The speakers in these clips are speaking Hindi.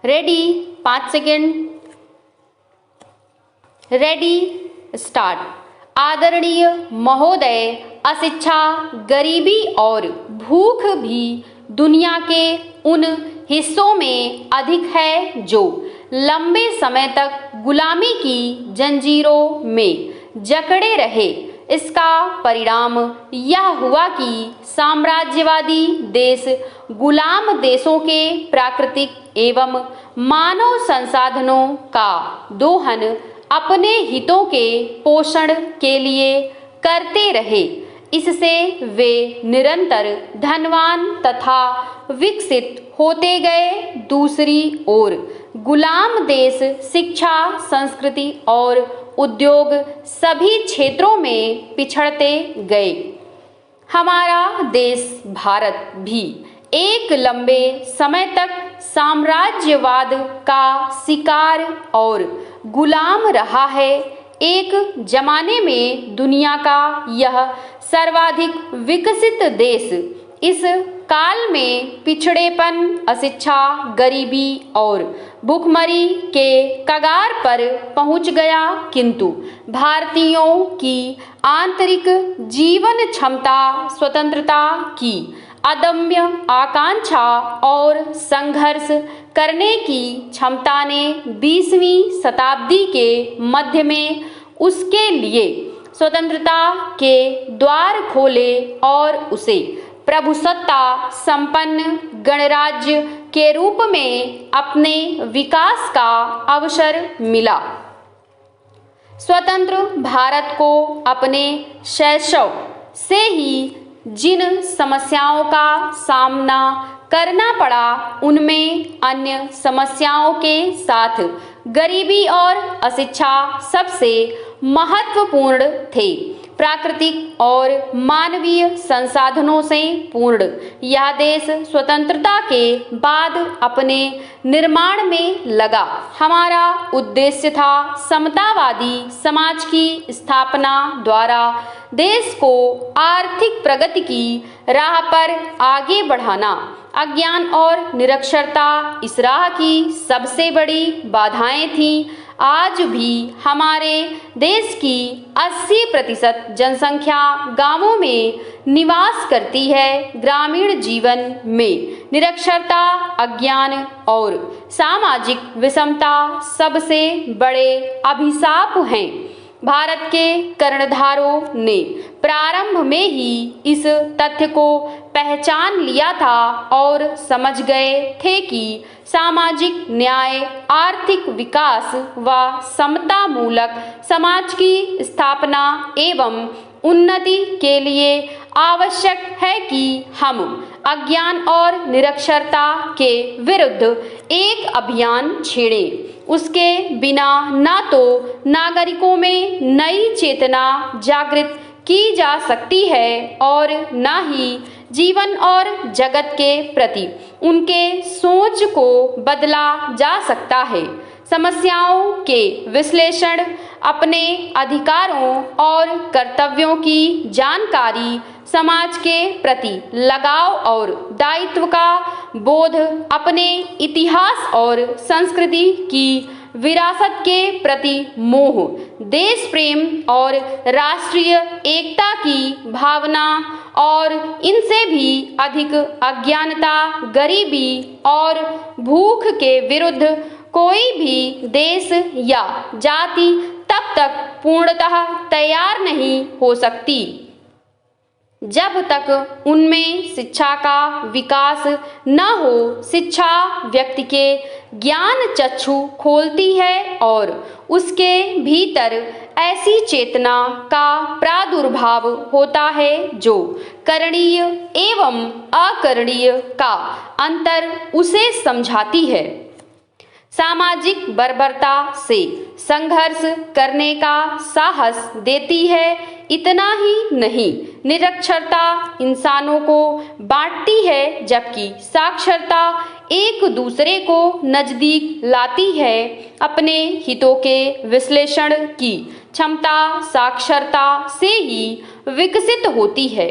रेडी? 5 सेकेंड। Ready, start. आदरणीय महोदय, अशिक्षा, गरीबी और भूख भी दुनिया के उन हिस्सों में अधिक है जो लंबे समय तक गुलामी की जंजीरों में जकड़े रहे। इसका परिणाम यह हुआ कि साम्राज्यवादी देश गुलाम देशों के प्राकृतिक एवं मानव संसाधनों का दोहन अपने हितों के पोषण के लिए करते रहे। इससे वे निरंतर धनवान तथा विकसित होते गए। दूसरी ओर गुलाम देश शिक्षा, संस्कृति और उद्योग सभी क्षेत्रों में पिछड़ते गए। हमारा देश भारत भी एक लंबे समय तक साम्राज्यवाद का शिकार और गुलाम रहा है। एक जमाने में दुनिया का यह सर्वाधिक विकसित देश इस काल में पिछड़ेपन, अशिक्षा, गरीबी और भूखमरी के कगार पर पहुंच गया। किंतु भारतीयों की आंतरिक जीवन क्षमता, स्वतंत्रता की अदम्य आकांक्षा और संघर्ष करने की क्षमता ने 20वीं शताब्दी के मध्य में उसके लिए स्वतंत्रता के द्वार खोले और उसे प्रभुसत्ता संपन्न गणराज्य के रूप में अपने विकास का अवसर मिला। स्वतंत्र भारत को अपने शैशव से ही जिन समस्याओं का सामना करना पड़ा, उनमें अन्य समस्याओं के साथ गरीबी और अशिक्षा सबसे महत्वपूर्ण थे। प्राकृतिक और मानवीय संसाधनों से पूर्ण यह देश स्वतंत्रता के बाद अपने निर्माण में लगा। हमारा उद्देश्य था समतावादी समाज की स्थापना द्वारा देश को आर्थिक प्रगति की राह पर आगे बढ़ाना। अज्ञान और निरक्षरता इस राह की सबसे बड़ी बाधाएं थीं। आज भी हमारे देश की 80% जनसंख्या गांवों में निवास करती है। ग्रामीण जीवन में निरक्षरता, अज्ञान और सामाजिक विषमता सबसे बड़े अभिशाप हैं। भारत के कर्णधारों ने प्रारंभ में ही इस तथ्य को पहचान लिया था और समझ गए थे कि सामाजिक न्याय, आर्थिक विकास व समता मूलक समाज की स्थापना एवं उन्नति के लिए आवश्यक है कि हम अज्ञान और निरक्षरता के विरुद्ध एक अभियान छेड़ें। उसके बिना न तो नागरिकों में नई चेतना जागृत की जा सकती है और न ही जीवन और जगत के प्रति उनके सोच को बदला जा सकता है। समस्याओं के विश्लेषण, अपने अधिकारों और कर्तव्यों की जानकारी, समाज के प्रति लगाव और दायित्व का बोध, अपने इतिहास और संस्कृति की विरासत के प्रति मोह, देश प्रेम और राष्ट्रीय एकता की भावना और इनसे भी अधिक अज्ञानता, गरीबी और भूख के विरुद्ध कोई भी देश या जाति तब तक पूर्णतः तैयार नहीं हो सकती जब तक उनमें शिक्षा का विकास न हो। शिक्षा व्यक्ति के ज्ञान चक्षु खोलती है और उसके भीतर ऐसी चेतना का प्रादुर्भाव होता है जो करणीय एवं अकरणीय का अंतर उसे समझाती है। सामाजिक बर्बरता से संघर्ष करने का साहस देती है। इतना ही नहीं, निरक्षरता इंसानों को बांटती है जबकि साक्षरता एक दूसरे को नजदीक लाती है। अपने हितों के विश्लेषण की क्षमता साक्षरता से ही विकसित होती है।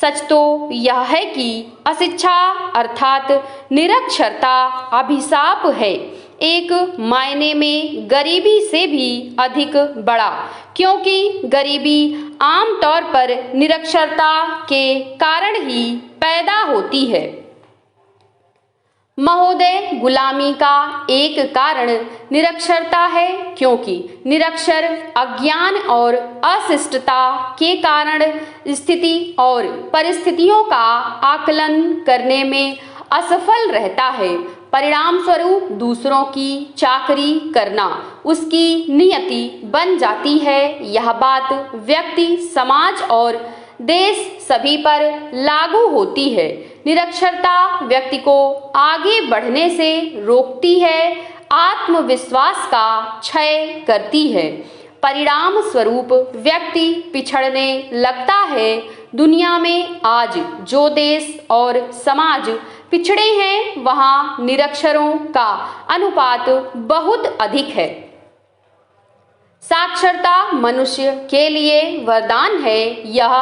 सच तो यह है कि अशिक्षा अर्थात निरक्षरता अभिशाप है, एक मायने में गरीबी से भी अधिक बड़ा, क्योंकि गरीबी आमतौर पर निरक्षरता के कारण ही पैदा होती है। महोदय, गुलामी का एक कारण निरक्षरता है, क्योंकि निरक्षर अज्ञान और अशिष्टता के कारण स्थिति और परिस्थितियों का आकलन करने में असफल रहता है। परिणाम स्वरूप दूसरों की चाकरी करना उसकी नियति बन जाती है। यह बात व्यक्ति, समाज और देश सभी पर लागू होती है। निरक्षरता व्यक्ति को आगे बढ़ने से रोकती है, आत्मविश्वास का क्षय करती है। परिणाम स्वरूप व्यक्ति पिछड़ने लगता है। दुनिया में आज जो देश और समाज पिछड़े हैं, वहाँ निरक्षरों का अनुपात बहुत अधिक है। साक्षरता मनुष्य के लिए वरदान है। यह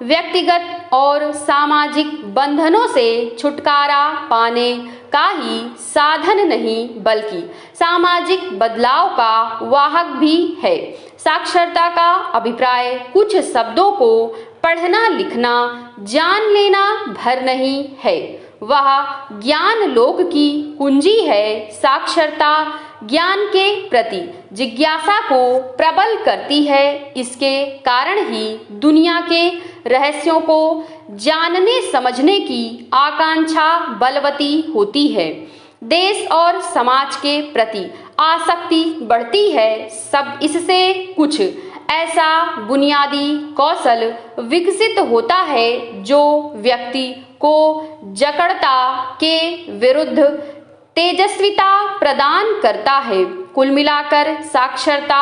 व्यक्तिगत और सामाजिक बंधनों से छुटकारा पाने का ही साधन नहीं, बल्कि सामाजिक बदलाव का वाहक भी है। साक्षरता का अभिप्राय कुछ शब्दों को पढ़ना लिखना जान लेना भर नहीं है, वह ज्ञान लोक की कुंजी है। साक्षरता ज्ञान के प्रति जिज्ञासा को प्रबल करती है। इसके कारण ही दुनिया के रहस्यों को जानने समझने की आकांक्षा बलवती होती है। देश और समाज के प्रति आसक्ति बढ़ती है। सब इससे कुछ ऐसा बुनियादी कौशल विकसित होता है जो व्यक्ति को जकड़ता के विरुद्ध तेजस्विता प्रदान करता है। कुल मिलाकर साक्षरता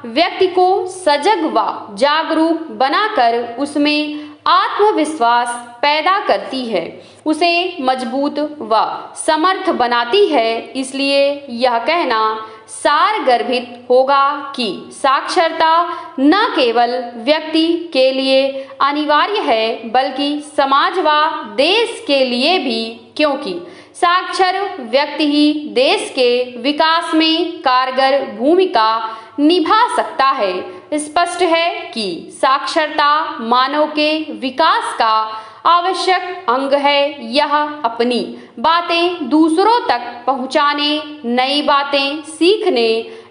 व्यक्ति को सजग व जागरूक बनाकर उसमें आत्मविश्वास पैदा करती है, उसे मजबूत व समर्थ बनाती है। इसलिए यह कहना सारगर्भित होगा कि साक्षरता न केवल व्यक्ति के लिए अनिवार्य है, बल्कि समाज व देश के लिए भी, क्योंकि साक्षर व्यक्ति ही देश के विकास में कारगर भूमिका निभा सकता है। स्पष्ट है कि साक्षरता मानव के विकास का आवश्यक अंग है। यह अपनी बातें दूसरों तक पहुंचाने, नई बातें सीखने,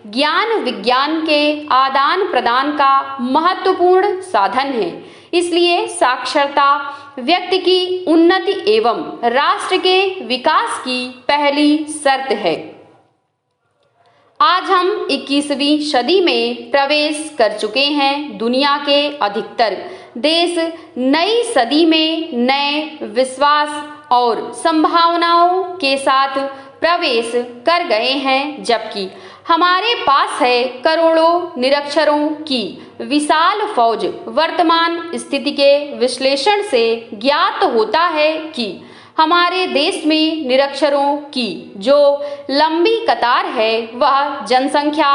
ज्ञान विज्ञान के आदान प्रदान का महत्वपूर्ण साधन है। इसलिए साक्षरता व्यक्ति की उन्नति एवं राष्ट्र के विकास की पहली शर्त है। आज हम 21वीं सदी में प्रवेश कर चुके हैं। दुनिया के अधिकतर देश नई सदी में नए विश्वास और संभावनाओं के साथ प्रवेश कर गए हैं, जबकि हमारे पास है करोड़ों निरक्षरों की विशाल फौज। वर्तमान स्थिति के विश्लेषण से ज्ञात होता है कि हमारे देश में निरक्षरों की जो लंबी कतार है, वह जनसंख्या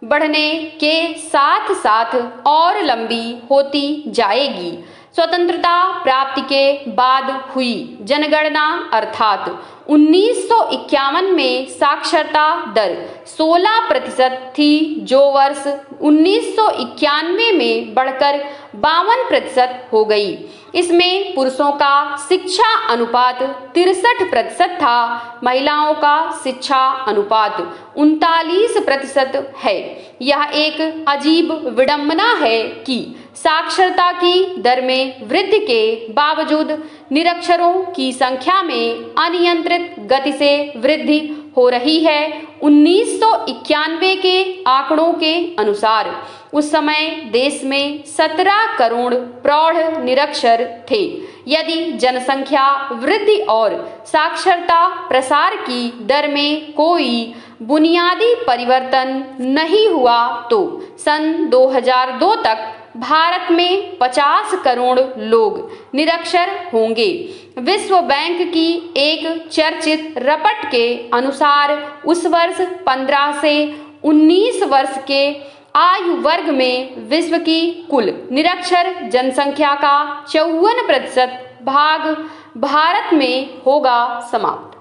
बढ़ने के साथ साथ और लंबी होती जाएगी। स्वतंत्रता प्राप्ति के बाद हुई जनगणना अर्थात 1951 में साक्षरता दर 16% थी, जो वर्ष 1991 में बढ़कर 52% हो गई। इसमें पुरुषों का शिक्षा अनुपात 63% था, महिलाओं का शिक्षा अनुपात 39% है। यह एक अजीब विडंबना है कि साक्षरता की दर में वृद्धि के बावजूद निरक्षरों की संख्या में अनियंत्रित गति से वृद्धि हो रही है। 1991 के आंकड़ों के अनुसार उस समय देश में 17 करोड़ प्रौढ़ निरक्षर थे। यदि जनसंख्या वृद्धि और साक्षरता प्रसार की दर में कोई बुनियादी परिवर्तन नहीं हुआ तो सन 2002 तक भारत में 50 करोड़ लोग निरक्षर होंगे। विश्व बैंक की एक चर्चित रपट के अनुसार उस वर्ष 15 से 19 वर्ष के आयु वर्ग में विश्व की कुल निरक्षर जनसंख्या का 54% भाग भारत में होगा समाप्त।